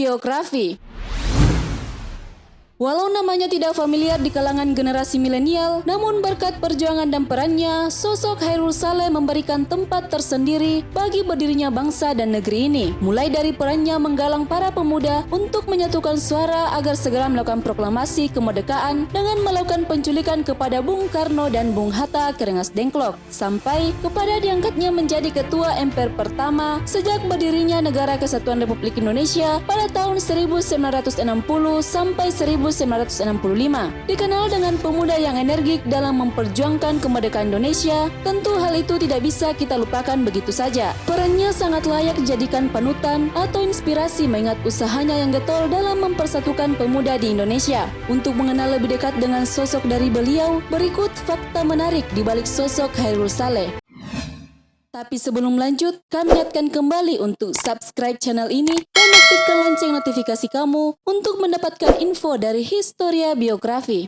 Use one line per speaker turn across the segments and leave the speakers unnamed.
Biografi. Walau namanya tidak familiar di kalangan generasi milenial, namun berkat perjuangan dan perannya, sosok Chairul Saleh memberikan tempat tersendiri bagi berdirinya bangsa dan negeri ini. Mulai dari perannya menggalang para pemuda untuk menyatukan suara agar segera melakukan proklamasi kemerdekaan dengan melakukan penculikan kepada Bung Karno dan Bung Hatta Kerengas Dengklok, sampai kepada diangkatnya menjadi Ketua MPR pertama sejak berdirinya Negara Kesatuan Republik Indonesia pada tahun 1960 sampai 1965. Dikenal dengan pemuda yang energik dalam memperjuangkan kemerdekaan Indonesia, tentu hal itu tidak bisa kita lupakan begitu saja. Perannya sangat layak dijadikan panutan atau inspirasi mengingat usahanya yang getol dalam mempersatukan pemuda di Indonesia. Untuk mengenal lebih dekat dengan sosok dari beliau, berikut fakta menarik di balik sosok Chairul Saleh. Tapi sebelum lanjut, kami ingatkan kembali untuk subscribe channel ini dan aktifkan lonceng notifikasi kamu untuk mendapatkan info dari Historia Biografi.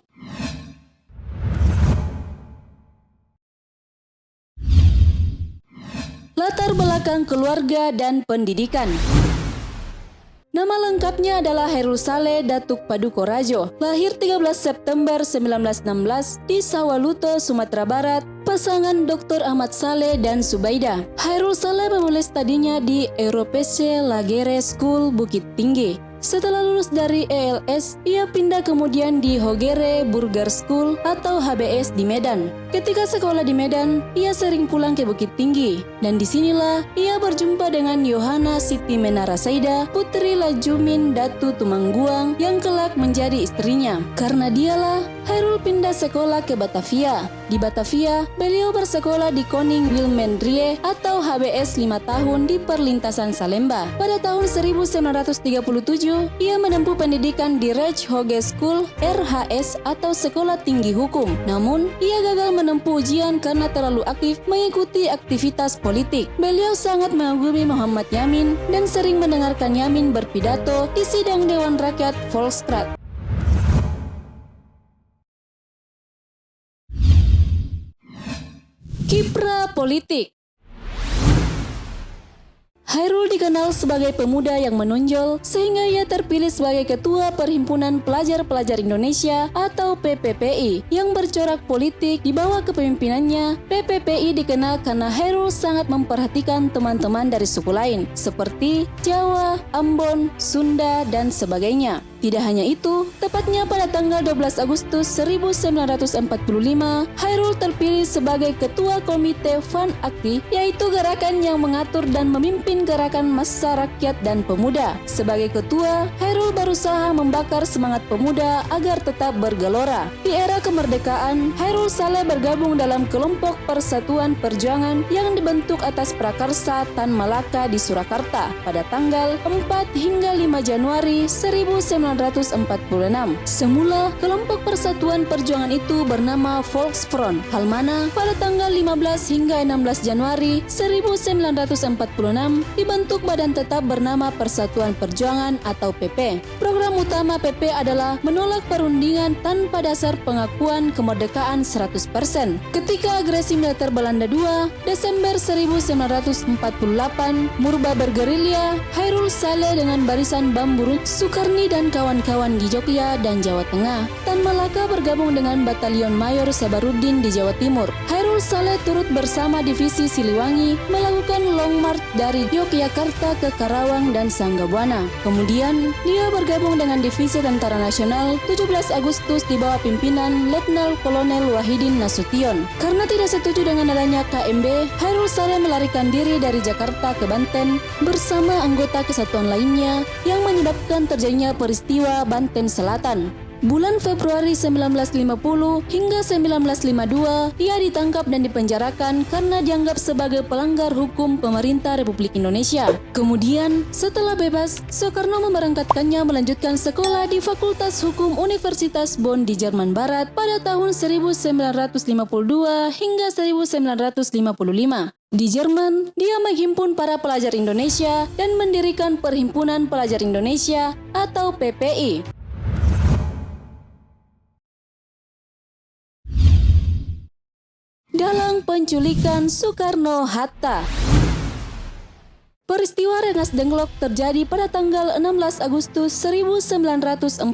Latar belakang keluarga dan pendidikan. Nama lengkapnya adalah Chairul Saleh Datuk Paduka Rajo. Lahir 13 September 1916 di Sawaluto, Sumatera Barat, pasangan Dr. Ahmad Saleh dan Subaida. Chairul Saleh memulai studinya di Europese Lagere School Bukit Tinggi. Setelah lulus dari ELS, ia pindah kemudian di Hogere Burger School atau HBS di Medan. Ketika sekolah di Medan, ia sering pulang ke Bukit Tinggi, dan disinilah ia berjumpa dengan Yohana Siti Menarasaida, putri Lajumin Datu Tumangguang yang kelak menjadi istrinya. Karena dialah Chairul pindah sekolah ke Batavia. Di Batavia, beliau bersekolah di Koning Wilmendrie atau HBS 5 tahun di perlintasan Salemba. Pada tahun 1937, ia menempuh pendidikan di Rechtshoge School RHS atau Sekolah Tinggi Hukum. Namun, ia gagal menempuh ujian karena terlalu aktif mengikuti aktivitas politik. Beliau sangat mengagumi Muhammad Yamin dan sering mendengarkan Yamin berpidato di sidang Dewan Rakyat Volksraad. Kiprah politik. Chairul dikenal sebagai pemuda yang menonjol sehingga ia terpilih sebagai Ketua Perhimpunan Pelajar-Pelajar Indonesia atau PPPI yang bercorak politik. Di bawah kepemimpinannya, PPPI dikenal karena Chairul sangat memperhatikan teman-teman dari suku lain seperti Jawa, Ambon, Sunda, dan sebagainya. Tidak hanya itu, tepatnya pada tanggal 12 Agustus 1945, Chairul terpilih sebagai Ketua Komite Van Akti, yaitu gerakan yang mengatur dan memimpin gerakan massa rakyat dan pemuda. Sebagai ketua, Chairul berusaha membakar semangat pemuda agar tetap bergelora. Di era kemerdekaan, Chairul Saleh bergabung dalam kelompok Persatuan Perjuangan yang dibentuk atas prakarsa Tan Malaka di Surakarta pada tanggal 4 hingga 5 Januari 1946. Semula, kelompok Persatuan Perjuangan itu bernama Volksfront, hal mana pada tanggal 15 hingga 16 Januari 1946 dibentuk badan tetap bernama Persatuan Perjuangan atau PP. Program utama PP adalah menolak perundingan tanpa dasar pengakuan kemerdekaan 100%. Ketika agresi militer Belanda II, Desember 1948, Murba bergerilya, Chairul Saleh dengan barisan Bamburut, Sukarni dan kawan-kawan di Jogja dan Jawa Tengah. Tan Malaka bergabung dengan Batalion Mayor Sabarudin di Jawa Timur. Chairul Saleh turut bersama Divisi Siliwangi melakukan long march dari Yogyakarta ke Karawang dan Sanggabuana. Kemudian, dia bergabung dengan Divisi Tentara Nasional 17 Agustus di bawah pimpinan Letnan Kolonel Wahidin Nasution. Karena tidak setuju dengan adanya KMB, Chairul Saleh melarikan diri dari Jakarta ke Banten bersama anggota kesatuan lainnya yang menyebabkan terjadinya peristiwa Banten Selatan. Bulan Februari 1950 hingga 1952, ia ditangkap dan dipenjarakan karena dianggap sebagai pelanggar hukum pemerintah Republik Indonesia. Kemudian, setelah bebas, Soekarno memberangkatkannya melanjutkan sekolah di Fakultas Hukum Universitas Bonn di Jerman Barat pada tahun 1952 hingga 1955. Di Jerman, dia menghimpun para pelajar Indonesia dan mendirikan Perhimpunan Pelajar Indonesia atau PPI. Dalam penculikan Soekarno-Hatta. Peristiwa Rengas Dengklok terjadi pada tanggal 16 Agustus 1945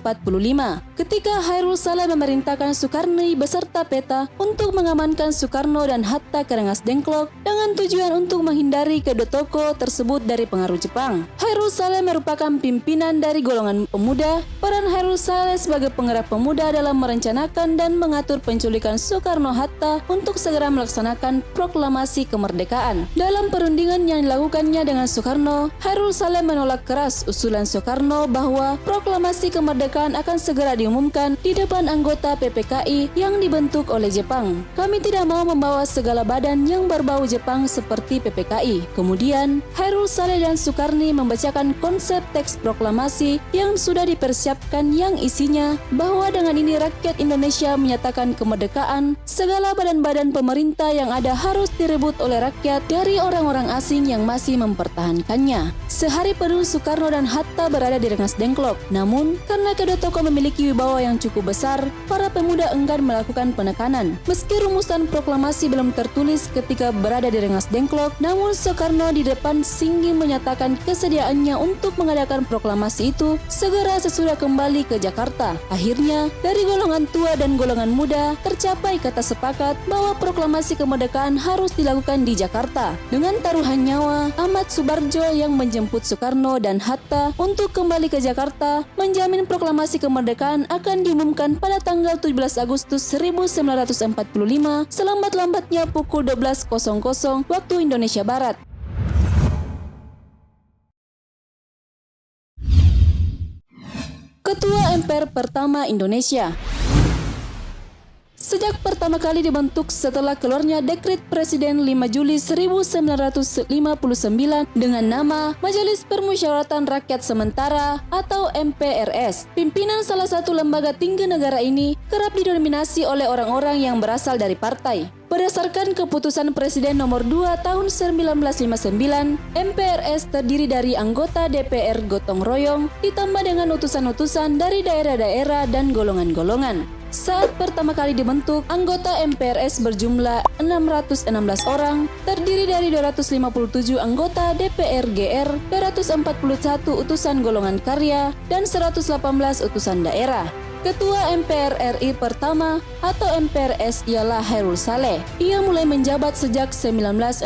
ketika Chairul Saleh memerintahkan Sukarni beserta peta untuk mengamankan Soekarno dan Hatta ke Rengas Dengklok dengan tujuan untuk menghindari kedua tokoh tersebut dari pengaruh Jepang. Chairul Saleh merupakan pimpinan dari golongan pemuda. Peran Chairul Saleh sebagai penggerak pemuda dalam merencanakan dan mengatur penculikan Soekarno-Hatta untuk segera melaksanakan proklamasi kemerdekaan. Dalam perundingan yang dilakukannya dengan Soekarno, Chairul Saleh menolak keras usulan Soekarno bahwa proklamasi kemerdekaan akan segera diumumkan di depan anggota PPKI yang dibentuk oleh Jepang. Kami tidak mau membawa segala badan yang berbau Jepang seperti PPKI. Kemudian, Chairul Saleh dan Sukarni membacakan konsep teks proklamasi yang sudah dipersiapkan yang isinya bahwa dengan ini rakyat Indonesia menyatakan kemerdekaan, segala badan-badan pemerintah yang ada harus direbut oleh rakyat dari orang-orang asing yang masih mempertahankannya. Sehari penuh Soekarno dan Hatta berada di Rengas Dengklok. Namun, karena kedua tokoh memiliki wibawa yang cukup besar, para pemuda enggan melakukan penekanan. Meski rumusan proklamasi belum tertulis ketika berada di Rengas Dengklok, namun Soekarno di depan Singgi menyatakan kesediaannya untuk mengadakan proklamasi itu segera sesudah kembali ke Jakarta. Akhirnya, dari golongan tua dan golongan muda tercapai kata sepakat bahwa proklamasi kemerdekaan harus dilakukan di Jakarta. Dengan taruhan nyawa, Ahmad Subarjo yang menjemput Soekarno dan Hatta untuk kembali ke Jakarta menjamin proklamasi kemerdekaan akan diumumkan pada tanggal 17 Agustus 1945 selambat-lambatnya pukul 12.00 waktu Indonesia Barat. Ketua MPR pertama Indonesia. Sejak pertama kali dibentuk setelah keluarnya Dekret Presiden 5 Juli 1959 dengan nama Majelis Permusyawaratan Rakyat Sementara atau MPRS. Pimpinan salah satu lembaga tinggi negara ini kerap didominasi oleh orang-orang yang berasal dari partai. Berdasarkan keputusan Presiden nomor 2 tahun 1959, MPRS terdiri dari anggota DPR gotong royong ditambah dengan utusan-utusan dari daerah-daerah dan golongan-golongan. Saat pertama kali dibentuk, anggota MPRS berjumlah 616 orang, terdiri dari 257 anggota DPR GR, 241 utusan golongan karya, dan 118 utusan daerah. Ketua MPR RI pertama atau MPRS ialah Chairul Saleh. Ia mulai menjabat sejak 1960.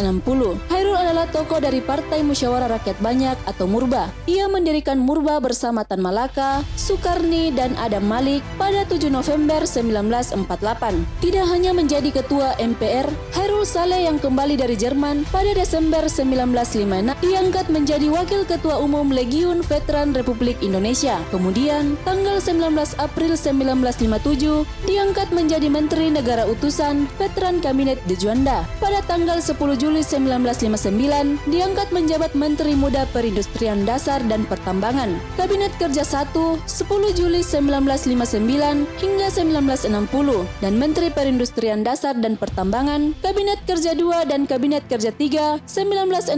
Chairul adalah tokoh dari Partai Musyawarah Rakyat Banyak atau Murba. Ia mendirikan Murba bersama Tan Malaka, Sukarni, dan Adam Malik pada 7 November 1948. Tidak hanya menjadi ketua MPR, Chairul Saleh yang kembali dari Jerman pada Desember 1956 diangkat menjadi wakil ketua umum Legiun Veteran Republik Indonesia. Kemudian, tanggal 19 April 1957 diangkat menjadi Menteri Negara Utusan Veteran Kabinet De Juanda. Pada tanggal 10 Juli 1959 diangkat menjabat Menteri Muda Perindustrian Dasar dan Pertambangan. Kabinet Kerja 1 10 Juli 1959 hingga 1960 dan Menteri Perindustrian Dasar dan Pertambangan. Kabinet Kerja 2 dan Kabinet Kerja 3 1960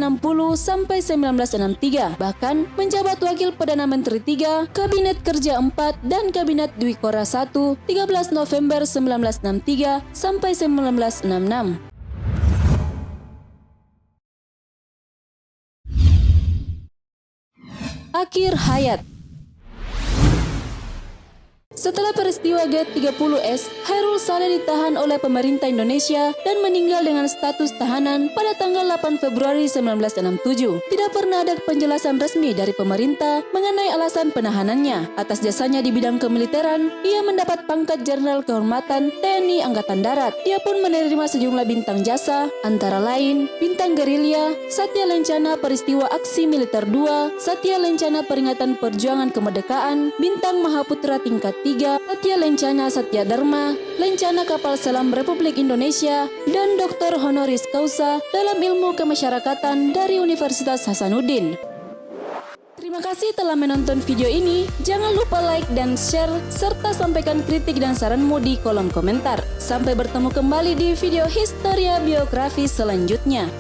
sampai 1963. Bahkan menjabat Wakil Perdana Menteri 3, Kabinet Kerja 4 dan Kabinet Dwi Kora 1 13 November 1963 sampai 1966. Akhir hayat. Setelah peristiwa G30S, Chairul Saleh ditahan oleh pemerintah Indonesia dan meninggal dengan status tahanan pada tanggal 8 Februari 1967. Tidak pernah ada penjelasan resmi dari pemerintah mengenai alasan penahanannya. Atas jasanya di bidang kemiliteran, ia mendapat pangkat Jenderal Kehormatan TNI Angkatan Darat. Ia pun menerima sejumlah bintang jasa, antara lain Bintang Gerilya, Satya Lencana Peristiwa Aksi Militer 2, Satya Lencana Peringatan Perjuangan Kemerdekaan, Bintang Mahaputra Tingkat 3, Satya Lencana Satya Dharma, Lencana Kapal Selam Republik Indonesia, dan Dr. Honoris Causa dalam ilmu kemasyarakatan dari Universitas Hasanuddin. Terima kasih telah menonton video ini. Jangan lupa like dan share, serta sampaikan kritik dan saranmu di kolom komentar. Sampai bertemu kembali di video Historia Biografi selanjutnya.